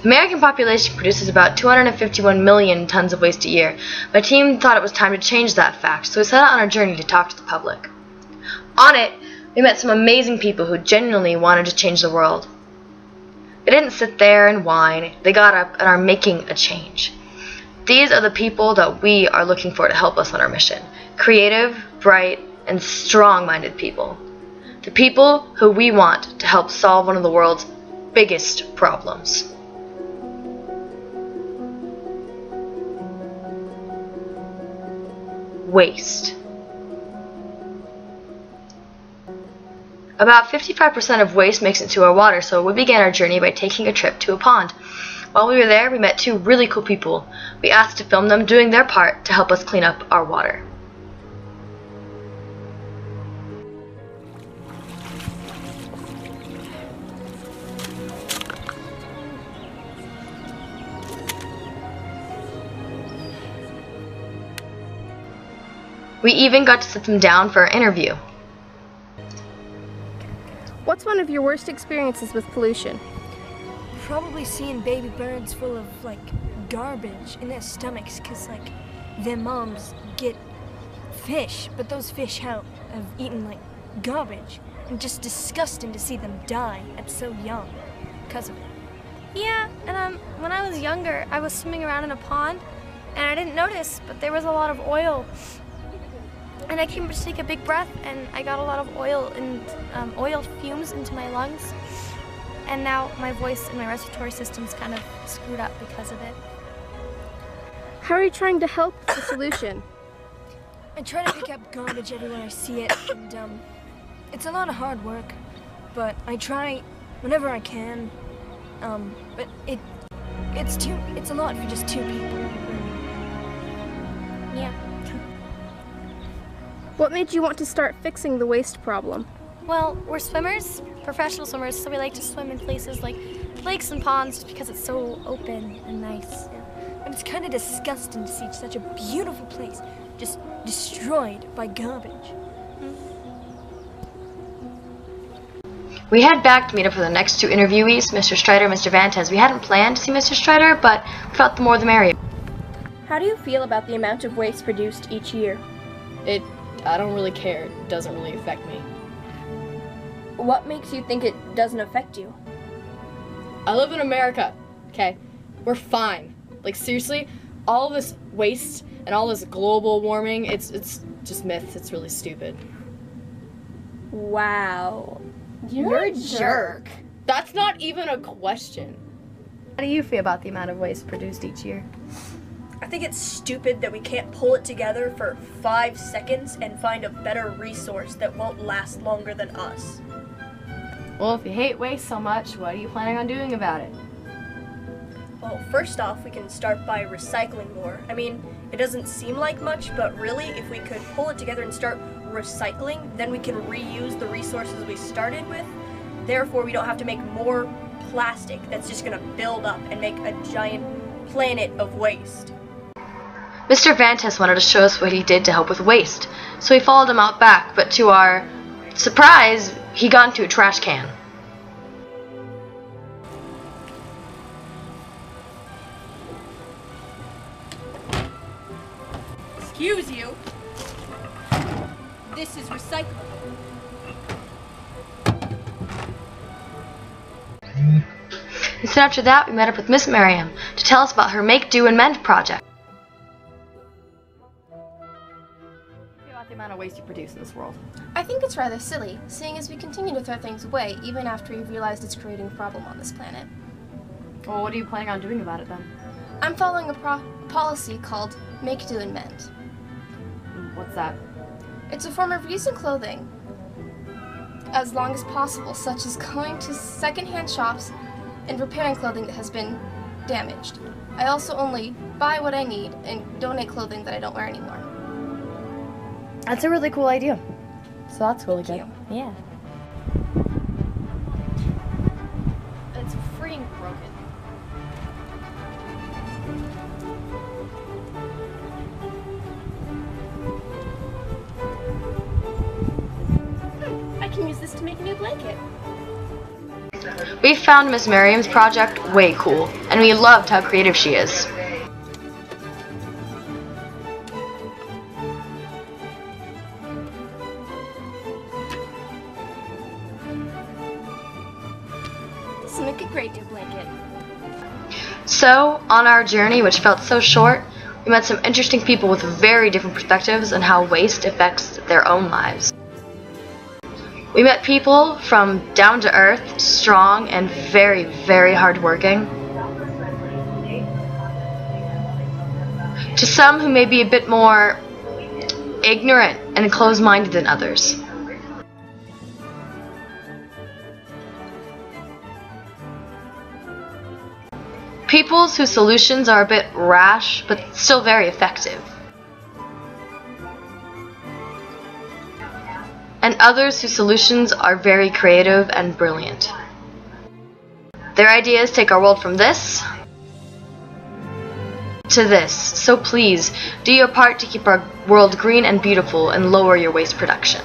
The American population produces about 251 million tons of waste a year. My team thought it was time to change that fact, so we set out on our journey to talk to the public. On it, we met some amazing people who genuinely wanted to change the world. They didn't sit there and whine. They got up and are making a change. These are the people that we are looking for to help us on our mission. Creative, bright, and strong-minded people. The people who we want to help solve one of the world's biggest problems. Waste. About 55% of waste makes it to our water, so we began our journey by taking a trip to a pond. While we were there, we met two really cool people. We asked to film them doing their part to help us clean up our water. We even got to sit them down for our interview. What's one of your worst experiences with pollution? Probably seeing baby birds full of, garbage in their stomachs, because, their moms get fish, but those fish have eaten, garbage. And just disgusting to see them die at so young because of it. Yeah, and when I was younger, I was swimming around in a pond, and I didn't notice, but there was a lot of oil. And I came to take a big breath, and I got a lot of oil and oil fumes into my lungs. And now my voice and my respiratory system's kind of screwed up because of it. How are you trying to help the solution? I try to pick up garbage everywhere I see it, and it's a lot of hard work, but I try whenever I can. But it's a lot for just two people. Yeah. What made you want to start fixing the waste problem? Well, we're swimmers, professional swimmers, so we like to swim in places like lakes and ponds just because it's so open and nice. And it's kind of disgusting to see such a beautiful place just destroyed by garbage. We head back to meet up with the next two interviewees, Mr. Strider and Mr. Vantes. We hadn't planned to see Mr. Strider, but we felt the more the merrier. How do you feel about the amount of waste produced each year? I don't really care. It doesn't really affect me. What makes you think it doesn't affect you? I live in America, okay? We're fine. Seriously, all this waste and all this global warming, it's just myth. It's really stupid. Wow. You're a jerk. That's not even a question. How do you feel about the amount of waste produced each year? I think it's stupid that we can't pull it together for 5 seconds and find a better resource that won't last longer than us. Well, if you hate waste so much, what are you planning on doing about it? Well, first off, we can start by recycling more. I mean, it doesn't seem like much, but really, if we could pull it together and start recycling, then we can reuse the resources we started with. Therefore, we don't have to make more plastic that's just going to build up and make a giant planet of waste. Mr. Vantes wanted to show us what he did to help with waste, so we followed him out back, but to our surprise, he got into a trash can. Excuse you. This is recyclable. And soon after that, we met up with Miss Miriam to tell us about her Make, Do, and Mend project. About the amount of waste you produce in this world. I think it's rather silly, seeing as we continue to throw things away even after we've realized it's creating a problem on this planet. Well, what are you planning on doing about it then? I'm following a policy called Make, Do, and Mend. What's that? It's a form of reusing clothing as long as possible, such as going to secondhand shops and repairing clothing that has been damaged. I also only buy what I need and donate clothing that I don't wear anymore. That's a really cool idea. So that's really good. Yeah. It's freaking broken. I can use this to make a new blanket. We found Miss Miriam's project way cool, and we loved how creative she is. This will make a great new blanket. So, on our journey, which felt so short, we met some interesting people with very different perspectives on how waste affects their own lives. We met people from down to earth, strong, and very, very hardworking, to some who may be a bit more ignorant and closed-minded than others. Peoples whose solutions are a bit rash, but still very effective. And others whose solutions are very creative and brilliant. Their ideas take our world from this to this, so please, do your part to keep our world green and beautiful and lower your waste production.